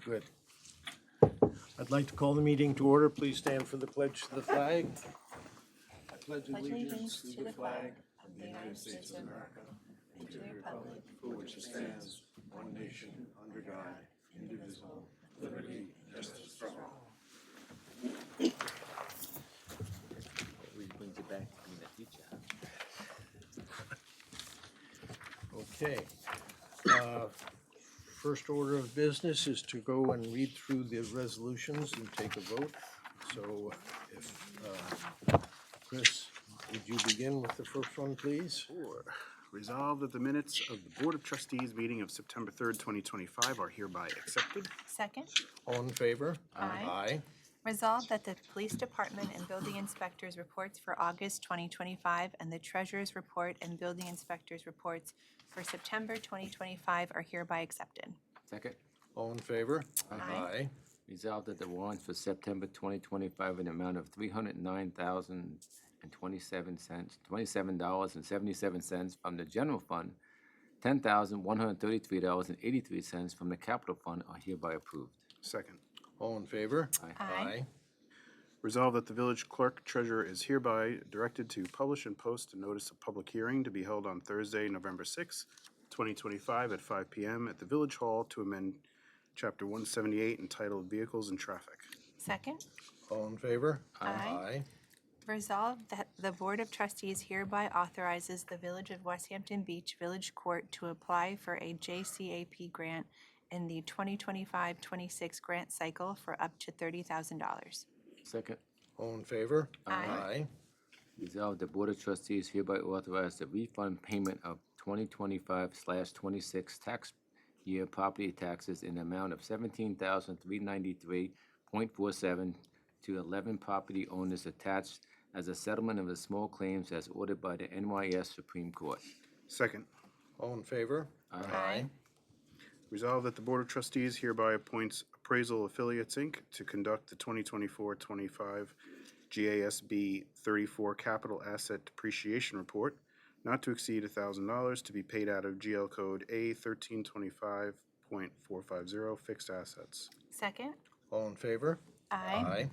Good. I'd like to call the meeting to order. Please stand for the pledge to the flag. I pledge allegiance to the flag of the United States of America and to the republic for which it stands, one nation, under God, indivisible, liberty, justice for all. Always brings it back to being a teacher. Okay. First order of business is to go and read through the resolutions and take a vote. So if, Chris, would you begin with the first one, please? Sure. Resolved that the minutes of the Board of Trustees meeting of September 3rd, 2025 are hereby accepted. Second, All in favor? Aye. resolved that the Police Department and Building Inspectors reports for August 2025 and the Treasurer's report and Building Inspectors reports for September 2025 are hereby accepted. Second, All in favor? Aye. resolved that the warrants for September 2025 in the amount of $309,027.77 from the general fund, $10,133.83 from the capital fund are hereby approved. Second. All in favor? Aye. Resolved that the village clerk treasurer is hereby directed to publish and post a notice of public hearing to be held on Thursday, November 6th, 2025 at 5 p.m. at the Village Hall to amend Chapter 178 entitled Vehicles and Traffic. Second, All in favor? Aye. resolved that the Board of Trustees hereby authorizes the Village of West Hampton Beach Village Court to apply for a JCAP grant in the 2025-26 grant cycle for up to $30,000. Second, All in favor? Aye. resolved the Board of Trustees hereby authorize the refund payment of 2025/26 tax year property taxes in the amount of $17,393.47 to 11 property owners attached as a settlement of the small claims as ordered by the NYS Supreme Court. Second. All in favor? Aye. Resolved that the Board of Trustees hereby appoints Appraisal Affiliates, Inc. to conduct the 2024-25 GASB 34 Capital Asset Depreciation Report, not to exceed $1,000, to be paid out of GL Code A 1325.450 Fixed Assets. Second, All in favor? Aye.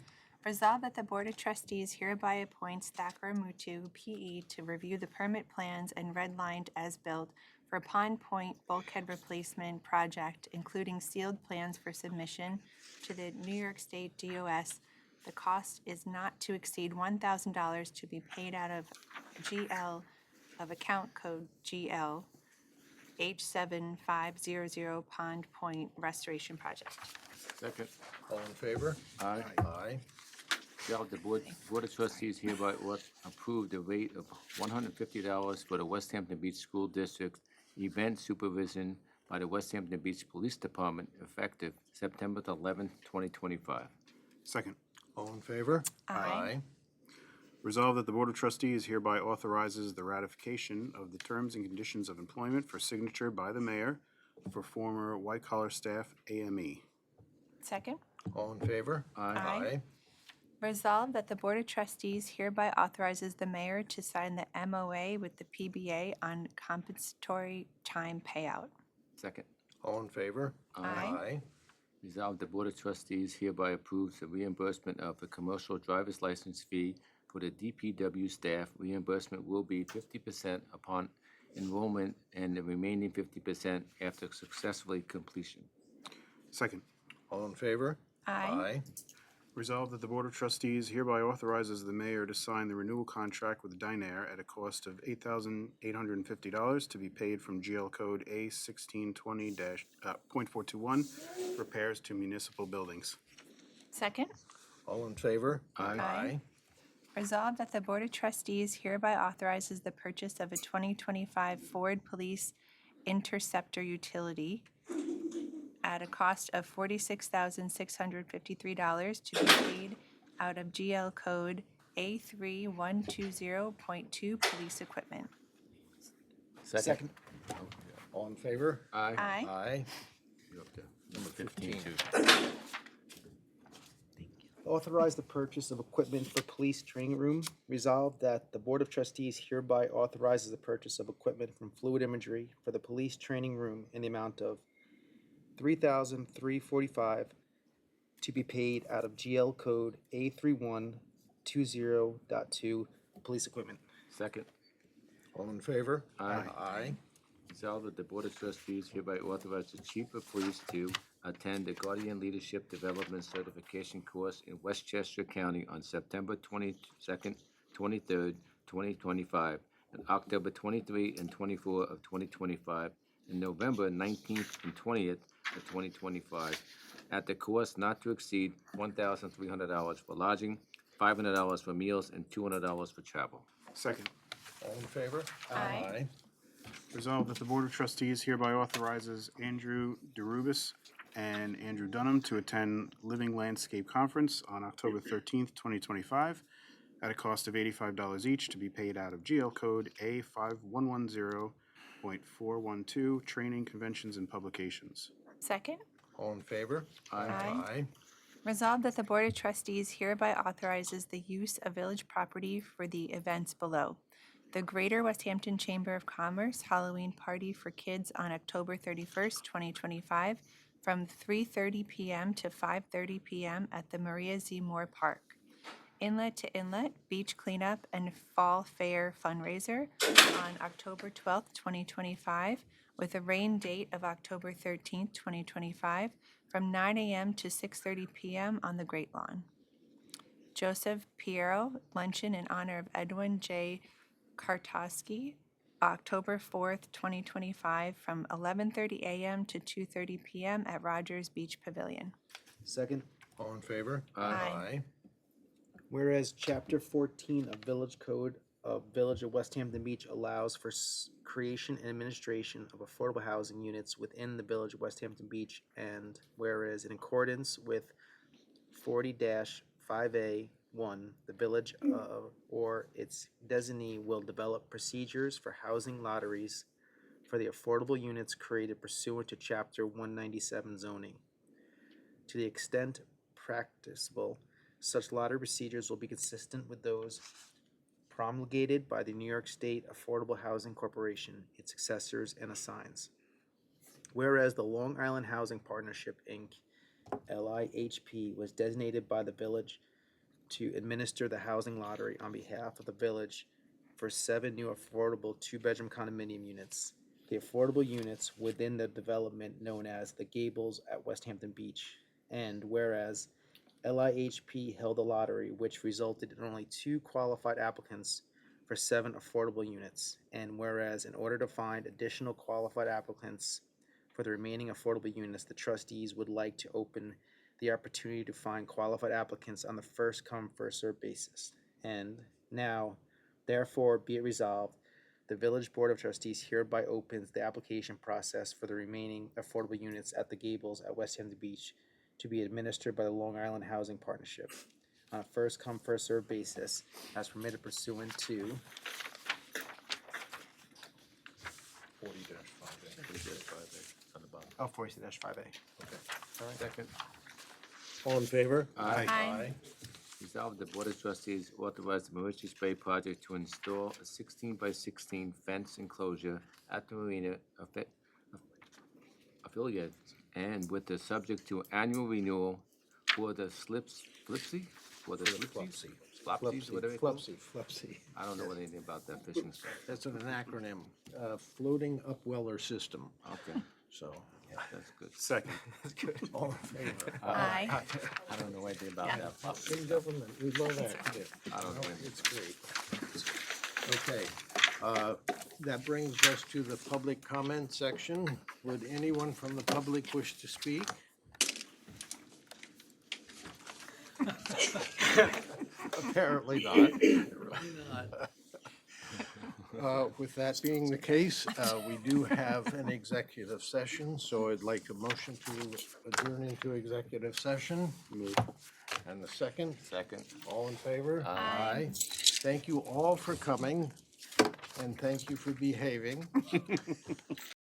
resolved that the Board of Trustees hereby appoints Thacker Mutu, P.E. to review the permit plans and redlined as built for Pond Point Bulkhead Replacement Project, including sealed plans for submission to the New York State DOS. The cost is not to exceed $1,000 to be paid out of GL of account code GL H7500 Pond Point Restoration Project. Second, All in favor? aye. Aye. Resolved the Board of Trustees hereby approve the rate of $150 for the West Hampton Beach School District event supervision by the West Hampton Beach Police Department effective September 11th, 2025. Second. All in favor? Aye. Resolved that the Board of Trustees hereby authorizes the ratification of the terms and conditions of employment for signature by the mayor for former white-collar staff AME. Second, All in favor? Aye. resolved that the Board of Trustees hereby authorizes the mayor to sign the MOA with the PBA on compensatory time payout. Second, All in favor? Aye. resolved the Board of Trustees hereby approves the reimbursement of the commercial driver's license fee for the DPW staff. Reimbursement will be 50% upon enrollment and the remaining 50% after successfully completion. Second. All in favor? Aye. Resolved that the Board of Trustees hereby authorizes the mayor to sign the renewal contract with Dynair at a cost of $8,850 to be paid from GL Code A 1620.421 repairs to municipal buildings. Second, All in favor? Aye. resolved that the Board of Trustees hereby authorizes the purchase of a 2025 Ford Police Interceptor utility at a cost of $46,653 to be paid out of GL Code A3120.2 police equipment. Second. All in favor? Aye. Aye. Aye. You're up to number 15 too. Authorize the purchase of equipment for police training room. Resolved that the Board of Trustees hereby authorizes the purchase of equipment from Fluid Imagery for the police training room in the amount of $3,345 to be paid out of GL code A3120.2 police equipment. Second. All in favor? Aye. Aye. Resolved that the Board of Trustees hereby authorize the Chief of Police to attend the Guardian Leadership Development Certification course in Westchester County on September 22nd, 23rd, 2025, and October 23 and 24 of 2025, and November 19th and 20th of 2025, at the course not to exceed $1,300 for lodging, $500 for meals, and $200 for travel. Second. All in favor? Aye. Resolved that the Board of Trustees hereby authorizes Andrew DeRubis and Andrew Dunham to attend Living Landscape Conference on October 13th, 2025, at a cost of $85 each to be paid out of GL code A5110.412, Training, Conventions, and Publications. Second. All in favor? Aye. Resolved that the Board of Trustees hereby authorizes the use of village property for the events below. The Greater West Hampton Chamber of Commerce Halloween Party for Kids on October 31st, 2025, from 3:30 p.m. to 5:30 p.m. at the Maria Z. Moore Park. Inlet to Inlet Beach Cleanup and Fall Fair fundraiser on October 12th, 2025, with a rain date of October 13th, 2025, from 9 a.m. to 6:30 p.m. on the Great Lawn. Joseph Piero luncheon in honor of Edwin J. Kartowski, October 4th, 2025, from 11:30 a.m. to 2:30 p.m. at Rogers Beach Pavilion. Second. All in favor? Aye. Whereas Chapter 14 of Village Code of Village of West Hampton Beach allows for creation and administration of affordable housing units within the Village of West Hampton Beach, and whereas in accordance with 40-5A1, the village or its designee will develop procedures for housing lotteries for the affordable units created pursuant to Chapter 197 zoning. To the extent practicable, such lottery procedures will be consistent with those promulgated by the New York State Affordable Housing Corporation, its successors, and assigns. Whereas the Long Island Housing Partnership, Inc., LIHP, was designated by the village to administer the housing lottery on behalf of the village for 7 new affordable 2-bedroom condominium units. The affordable units within the development known as the Gables at West Hampton Beach. And whereas LIHP held a lottery which resulted in only 2 qualified applicants for 7 affordable units. And whereas in order to find additional qualified applicants for the remaining affordable units, the trustees would like to open the opportunity to find qualified applicants on the first come, first served basis. And now, therefore, be it resolved, the Village Board of Trustees hereby opens the application process for the remaining affordable units at the Gables at West Hampton Beach to be administered by the Long Island Housing Partnership on a first come, first served basis as permitted pursuant to 40-5A. On the bottom. 40-5A. Second. All in favor? Aye. Resolved the Board of Trustees authorize the Mauritius Bay project to install a 16-by-16 fence enclosure at the marina affiliate, and with the subject to annual renewal for the flipsy, Flipsy. flopsies, whatever they call it. Flipsy. I don't know anything about that fishing stuff. That's an acronym, floating upweller system, Okay, so. that's good. Second. All in favor? Aye. I don't know anything about that. In government, we love that. I don't know anything. It's great. Okay, that brings us to the public comment section. Would anyone from the public wish to speak? Apparently not. With that being the case, we do have an executive session, so I'd like a motion to adjourn into executive session. Move. And the second, Second. all in favor? Aye. Thank you all for coming, and thank you for behaving.